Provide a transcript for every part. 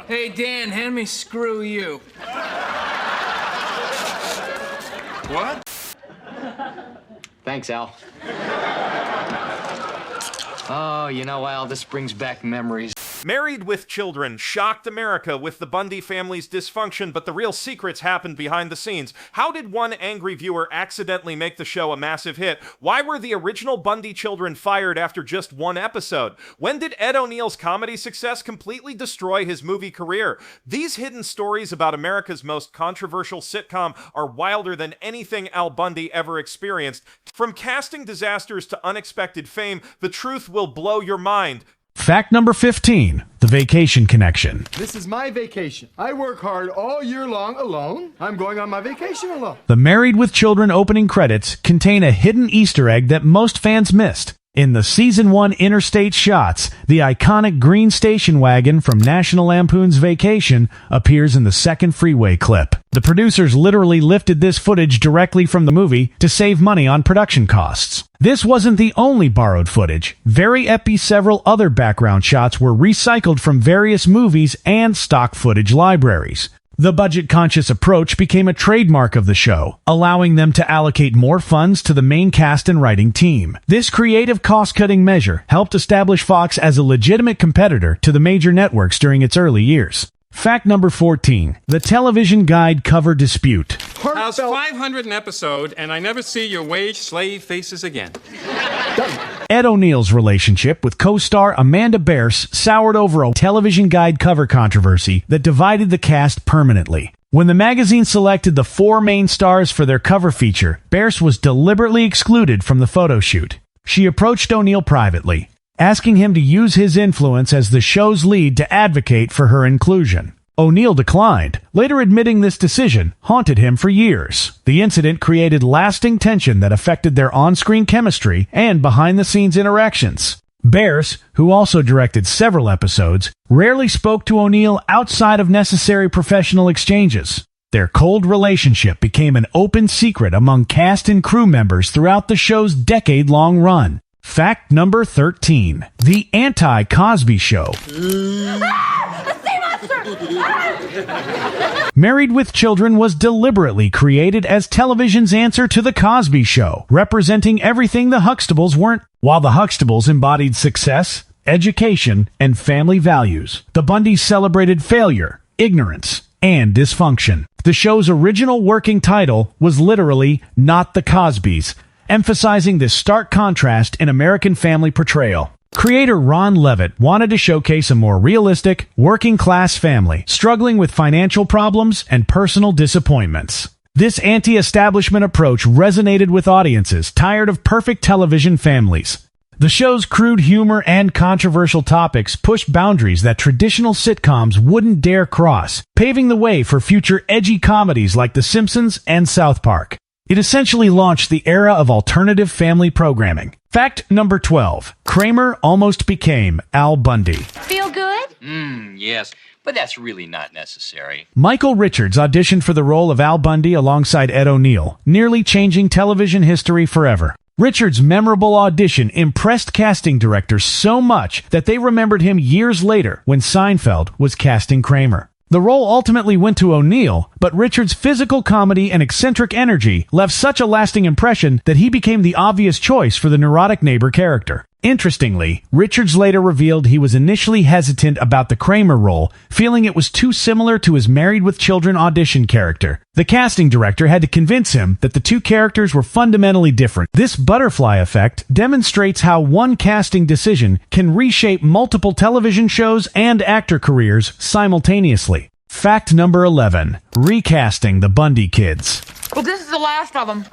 Hey, Dan, hand me screw you. What? Thanks, Al. Oh, you know, Al, this brings back memories. Married with Children shocked America with the Bundy family's dysfunction, but the real secrets happened behind the scenes. How did one angry viewer accidentally make the show a massive hit? Why were the original Bundy children fired after just one episode? When did Ed O'Neill's comedy success completely destroy his movie career? These hidden stories about America's most controversial sitcom are wilder than anything Al Bundy ever experienced. From casting disasters to unexpected fame, the truth will blow your mind. Fact number 15, the vacation connection. This is my vacation. I work hard all year long alone. I'm going on my vacation alone. The Married with Children opening credits contain a hidden Easter egg that most fans missed. In the Season 1 interstate shots, the iconic green station wagon from National Lampoon's Vacation appears in the second freeway clip. The producers literally lifted this footage directly from the movie to save money on production costs. This wasn't the only borrowed footage. Several other background shots were recycled from various movies and stock footage libraries. The budget-conscious approach became a trademark of the show, allowing them to allocate more funds to the main cast and writing team. This creative cost-cutting measure helped establish Fox as a legitimate competitor to the major networks during its early years. Fact number 14, the television guide cover dispute. How's 500 an episode, and I never see your wage slave faces again. Ed O'Neill's relationship with co-star Amanda Bearse soured over a television guide cover controversy that divided the cast permanently. When the magazine selected the 4 main stars for their cover feature, Bearse was deliberately excluded from the photo shoot. She approached O'Neill privately, asking him to use his influence as the show's lead to advocate for her inclusion. O'Neill declined, later admitting this decision haunted him for years. The incident created lasting tension that affected their on-screen chemistry and behind-the-scenes interactions. Bearse, who also directed several episodes, rarely spoke to O'Neill outside of necessary professional exchanges. Their cold relationship became an open secret among cast and crew members throughout the show's decade-long run. Fact number 13, the anti-Cosby Show. Married with Children was deliberately created as television's answer to The Cosby Show, representing everything the Huxtables weren't. While the Huxtables embodied success, education, and family values, the Bundys celebrated failure, ignorance, and dysfunction. The show's original working title was literally Not the Cosbys, emphasizing this stark contrast in American family portrayal. Creator Ron Levitt wanted to showcase a more realistic, working-class family, struggling with financial problems and personal disappointments. This anti-establishment approach resonated with audiences tired of perfect television families. The show's crude humor and controversial topics pushed boundaries that traditional sitcoms wouldn't dare cross, paving the way for future edgy comedies like The Simpsons and South Park. It essentially launched the era of alternative family programming. Fact number 12. Kramer almost became Al Bundy. Feel good? Yes, but that's really not necessary. Michael Richards auditioned for the role of Al Bundy alongside Ed O'Neill, nearly changing television history forever. Richards' memorable audition impressed casting directors so much that they remembered him years later when Seinfeld was casting Kramer. The role ultimately went to O'Neill, but Richards' physical comedy and eccentric energy left such a lasting impression that he became the obvious choice for the neurotic neighbor character. Interestingly, Richards later revealed he was initially hesitant about the Kramer role, feeling it was too similar to his Married with Children audition character. The casting director had to convince him that the two characters were fundamentally different. This butterfly effect demonstrates how one casting decision can reshape multiple television shows and actor careers simultaneously. Fact number 11. Recasting the Bundy kids. Well, this is the last of them.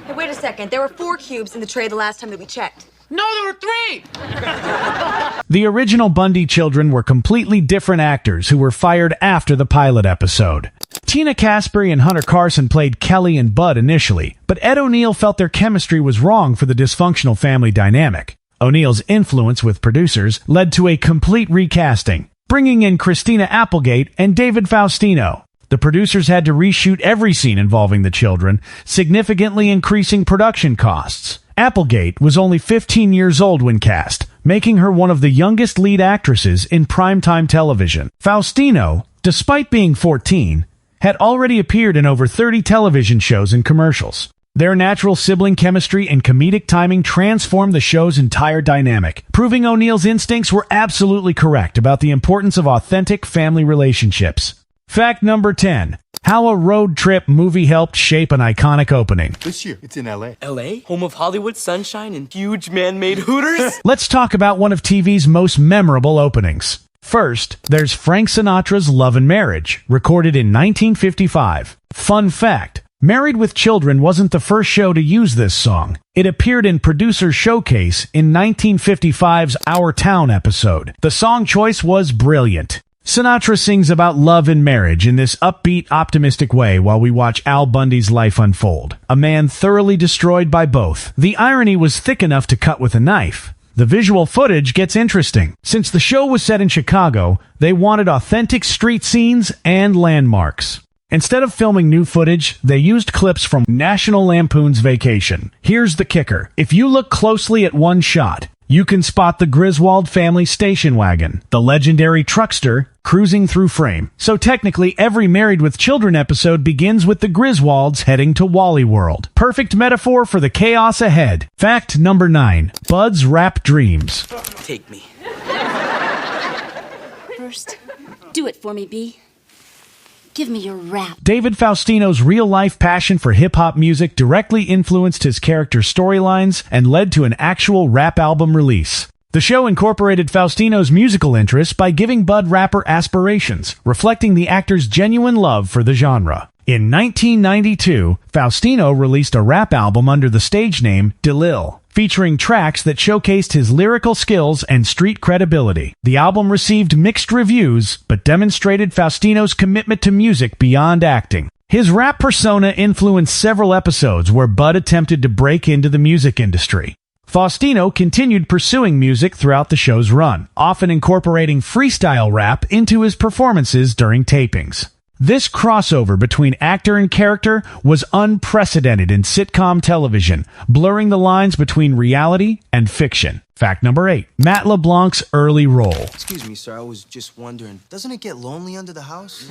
Hey, wait a second. There were 4 cubes in the tray the last time that we checked. No, there were 3! The original Bundy children were completely different actors who were fired after the pilot episode. Tina Caspery and Hunter Carson played Kelly and Bud initially, but Ed O'Neill felt their chemistry was wrong for the dysfunctional family dynamic. O'Neill's influence with producers led to a complete recasting, bringing in Christina Applegate and David Faustino. The producers had to reshoot every scene involving the children, significantly increasing production costs. Applegate was only 15 years old when cast, making her one of the youngest lead actresses in primetime television. Faustino, despite being 14, had already appeared in over 30 television shows and commercials. Their natural sibling chemistry and comedic timing transformed the show's entire dynamic, proving O'Neill's instincts were absolutely correct about the importance of authentic family relationships. Fact number 10. How a road trip movie helped shape an iconic opening. This year, it's in L.A. LA? Home of Hollywood, sunshine, and huge man-made hooters? Let's talk about one of TV's most memorable openings. First, there's Frank Sinatra's Love and Marriage, recorded in 1955. Fun fact, Married with Children wasn't the first show to use this song. It appeared in Producer's Showcase in 1955's Our Town episode. The song choice was brilliant. Sinatra sings about love and marriage in this upbeat, optimistic way while we watch Al Bundy's life unfold. A man thoroughly destroyed by both. The irony was thick enough to cut with a knife. The visual footage gets interesting. Since the show was set in Chicago, they wanted authentic street scenes and landmarks. Instead of filming new footage, they used clips from National Lampoon's Vacation. Here's the kicker. If you look closely at one shot, you can spot the Griswold family station wagon, the legendary truckster, cruising through frame. So technically, every Married with Children episode begins with the Griswolds heading to Wally World. Perfect metaphor for the chaos ahead. Fact number 9. Bud's rap dreams. Take me. First, do it for me, B. Give me your rap. David Faustino's real-life passion for hip-hop music directly influenced his character's storylines and led to an actual rap album release. The show incorporated Faustino's musical interests by giving Bud rapper aspirations, reflecting the actor's genuine love for the genre. In 1992, Faustino released a rap album under the stage name DeLil, featuring tracks that showcased his lyrical skills and street credibility. The album received mixed reviews, but demonstrated Faustino's commitment to music beyond acting. His rap persona influenced several episodes where Bud attempted to break into the music industry. Faustino continued pursuing music throughout the show's run, often incorporating freestyle rap into his performances during tapings. This crossover between actor and character was unprecedented in sitcom television, blurring the lines between reality and fiction. Fact number 8. Matt LeBlanc's early role. Excuse me, sir, I was just wondering, doesn't it get lonely under the house?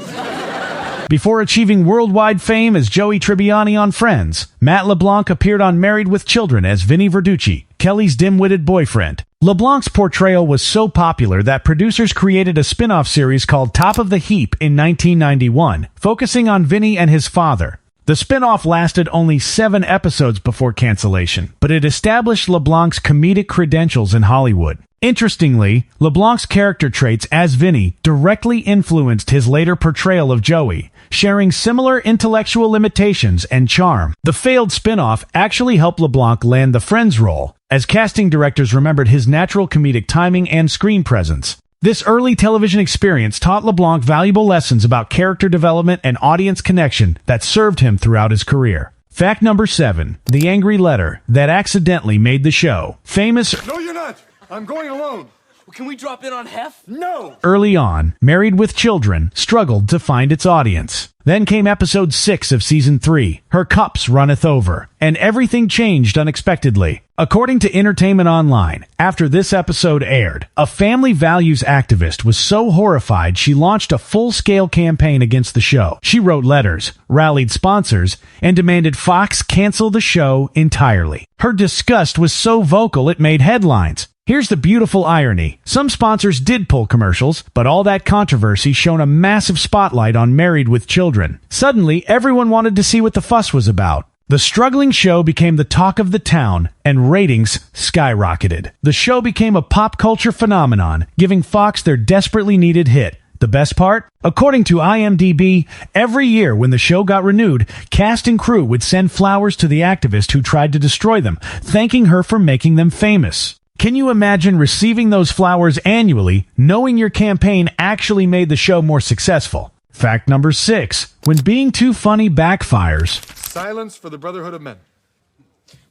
Before achieving worldwide fame as Joey Tribbiani on Friends, Matt LeBlanc appeared on Married with Children as Vinny Verducci, Kelly's dim-witted boyfriend. LeBlanc's portrayal was so popular that producers created a spin-off series called Top of the Heap in 1991, focusing on Vinny and his father. The spin-off lasted only 7 episodes before cancellation, but it established LeBlanc's comedic credentials in Hollywood. Interestingly, LeBlanc's character traits as Vinny directly influenced his later portrayal of Joey, sharing similar intellectual limitations and charm. The failed spin-off actually helped LeBlanc land the Friends role, as casting directors remembered his natural comedic timing and screen presence. This early television experience taught LeBlanc valuable lessons about character development and audience connection that served him throughout his career. Fact number 7. The angry letter that accidentally made the show famous. No, you're not. I'm going alone. Well, can we drop in on Hef? No. Early on, Married with Children struggled to find its audience. Then came episode 6 of season 3, Her Cups Runneth Over, and everything changed unexpectedly. According to Entertainment Online, after this episode aired, a family values activist was so horrified she launched a full-scale campaign against the show. She wrote letters, rallied sponsors, and demanded Fox cancel the show entirely. Her disgust was so vocal it made headlines. Here's the beautiful irony. Some sponsors did pull commercials, but all that controversy shone a massive spotlight on Married with Children. Suddenly, everyone wanted to see what the fuss was about. The struggling show became the talk of the town, and ratings skyrocketed. The show became a pop culture phenomenon, giving Fox their desperately needed hit. The best part? According to IMDb, every year when the show got renewed, cast and crew would send flowers to the activist who tried to destroy them, thanking her for making them famous. Can you imagine receiving those flowers annually, knowing your campaign actually made the show more successful? Fact number 6. When being too funny backfires. Silence for the Brotherhood of Men.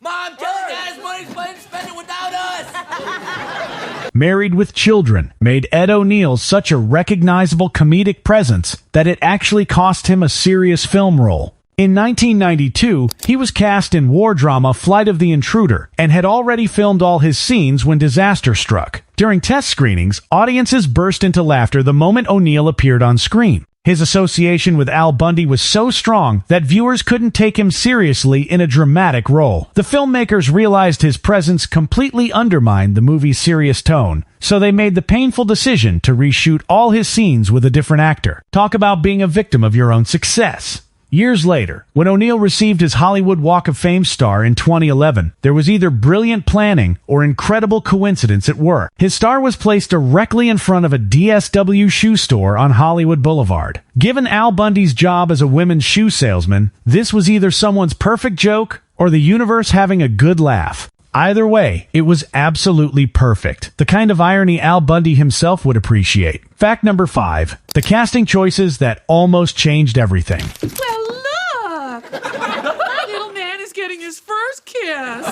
Mom, Kelly has money spend it without us! Married with Children made Ed O'Neill such a recognizable comedic presence that it actually cost him a serious film role. In 1992, he was cast in war drama Flight of the Intruder and had already filmed all his scenes when disaster struck. During test screenings, audiences burst into laughter the moment O'Neill appeared on screen. His association with Al Bundy was so strong that viewers couldn't take him seriously in a dramatic role. The filmmakers realized his presence completely undermined the movie's serious tone, so they made the painful decision to reshoot all his scenes with a different actor. Talk about being a victim of your own success. Years later, when O'Neill received his Hollywood Walk of Fame star in 2011, there was either brilliant planning or incredible coincidence at work. His star was placed directly in front of a DSW shoe store on Hollywood Boulevard. Given Al Bundy's job as a women's shoe salesman, this was either someone's perfect joke or the universe having a good laugh. Either way, it was absolutely perfect. The kind of irony Al Bundy himself would appreciate. Fact number 5. The casting choices that almost changed everything. Well, look! My little man is getting his first kiss.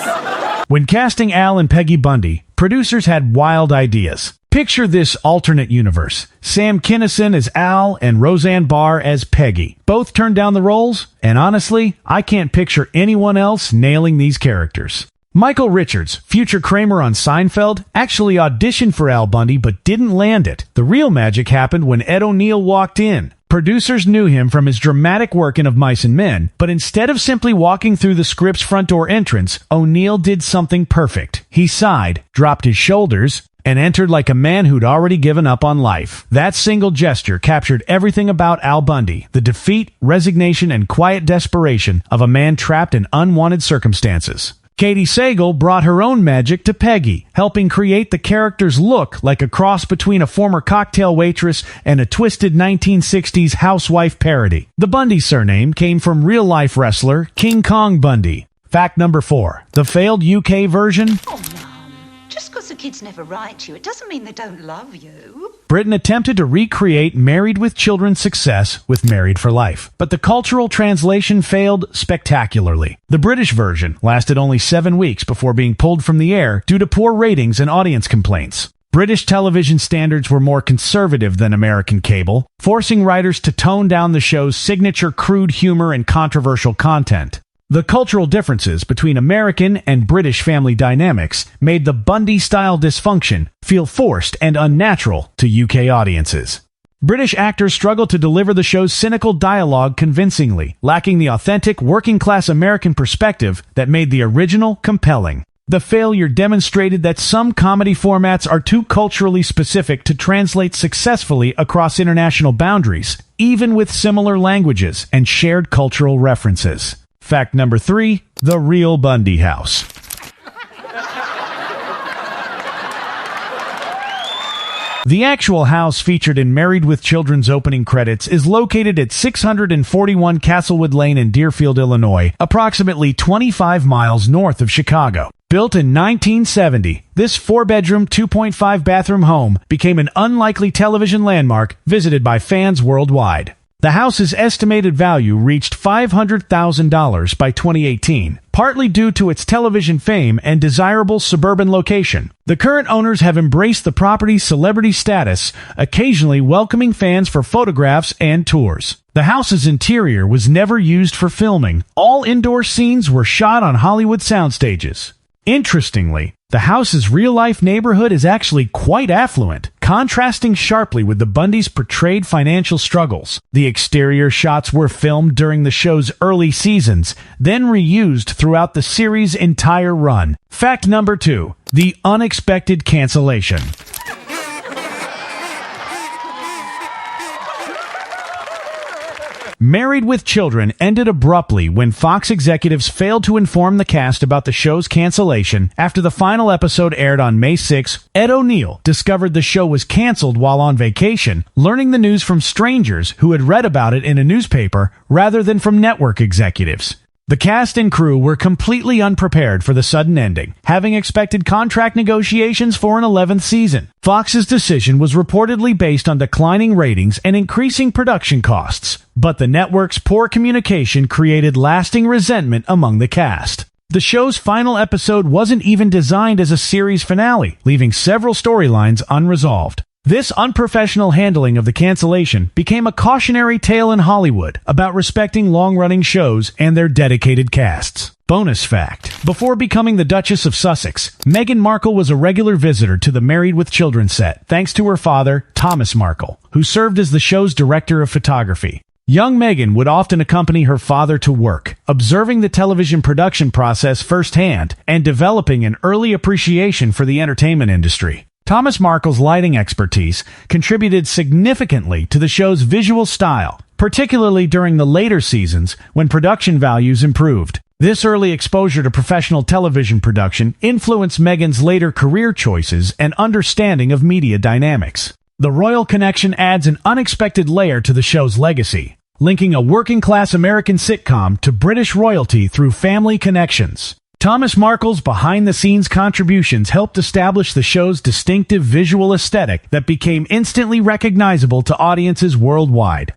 When casting Al and Peggy Bundy, producers had wild ideas. Picture this alternate universe. Sam Kinison as Al and Roseanne Barr as Peggy. Both turned down the roles, and honestly, I can't picture anyone else nailing these characters. Michael Richards, future Kramer on Seinfeld, actually auditioned for Al Bundy but didn't land it. The real magic happened when Ed O'Neill walked in. Producers knew him from his dramatic work in Of Mice and Men, but instead of simply walking through the script's front door entrance, O'Neill did something perfect. He sighed, dropped his shoulders, and entered like a man who'd already given up on life. That single gesture captured everything about Al Bundy, the defeat, resignation, and quiet desperation of a man trapped in unwanted circumstances. Katie Sagal brought her own magic to Peggy, helping create the character's look like a cross between a former cocktail waitress and a twisted 1960s housewife parody. The Bundy surname came from real-life wrestler King Kong Bundy. Fact number 4. The failed UK version. Oh, Mum, just because the kids never write you, it doesn't mean they don't love you. Britain attempted to recreate Married with Children's success with Married for Life, but the cultural translation failed spectacularly. The British version lasted only 7 weeks before being pulled from the air due to poor ratings and audience complaints. British television standards were more conservative than American cable, forcing writers to tone down the show's signature crude humor and controversial content. The cultural differences between American and British family dynamics made the Bundy-style dysfunction feel forced and unnatural to UK audiences. British actors struggled to deliver the show's cynical dialogue convincingly, lacking the authentic working-class American perspective that made the original compelling. The failure demonstrated that some comedy formats are too culturally specific to translate successfully across international boundaries, even with similar languages and shared cultural references. Fact number 3, the real Bundy house. The actual house featured in Married with Children's opening credits is located at 641 Castlewood Lane in Deerfield, Illinois, approximately 25 miles north of Chicago. Built in 1970, this 4-bedroom, 2.5-bathroom home became an unlikely television landmark visited by fans worldwide. The house's estimated value reached $500,000 by 2018, partly due to its television fame and desirable suburban location. The current owners have embraced the property's celebrity status, occasionally welcoming fans for photographs and tours. The house's interior was never used for filming. All indoor scenes were shot on Hollywood soundstages. Interestingly, the house's real-life neighborhood is actually quite affluent, contrasting sharply with the Bundys' portrayed financial struggles. The exterior shots were filmed during the show's early seasons, then reused throughout the series' entire run. Fact number 2. The unexpected cancellation. Married with Children ended abruptly when Fox executives failed to inform the cast about the show's cancellation. After the final episode aired on May 6, Ed O'Neill discovered the show was canceled while on vacation, learning the news from strangers who had read about it in a newspaper rather than from network executives. The cast and crew were completely unprepared for the sudden ending, having expected contract negotiations for an 11th season. Fox's decision was reportedly based on declining ratings and increasing production costs, but the network's poor communication created lasting resentment among the cast. The show's final episode wasn't even designed as a series finale, leaving several storylines unresolved. This unprofessional handling of the cancellation became a cautionary tale in Hollywood about respecting long-running shows and their dedicated casts. Bonus fact: before becoming the Duchess of Sussex, Meghan Markle was a regular visitor to the Married with Children set, thanks to her father, Thomas Markle, who served as the show's director of photography. Young Meghan would often accompany her father to work, observing the television production process firsthand and developing an early appreciation for the entertainment industry. Thomas Markle's lighting expertise contributed significantly to the show's visual style, particularly during the later seasons when production values improved. This early exposure to professional television production influenced Meghan's later career choices and understanding of media dynamics. The royal connection adds an unexpected layer to the show's legacy, linking a working-class American sitcom to British royalty through family connections. Thomas Markle's behind-the-scenes contributions helped establish the show's distinctive visual aesthetic that became instantly recognizable to audiences worldwide.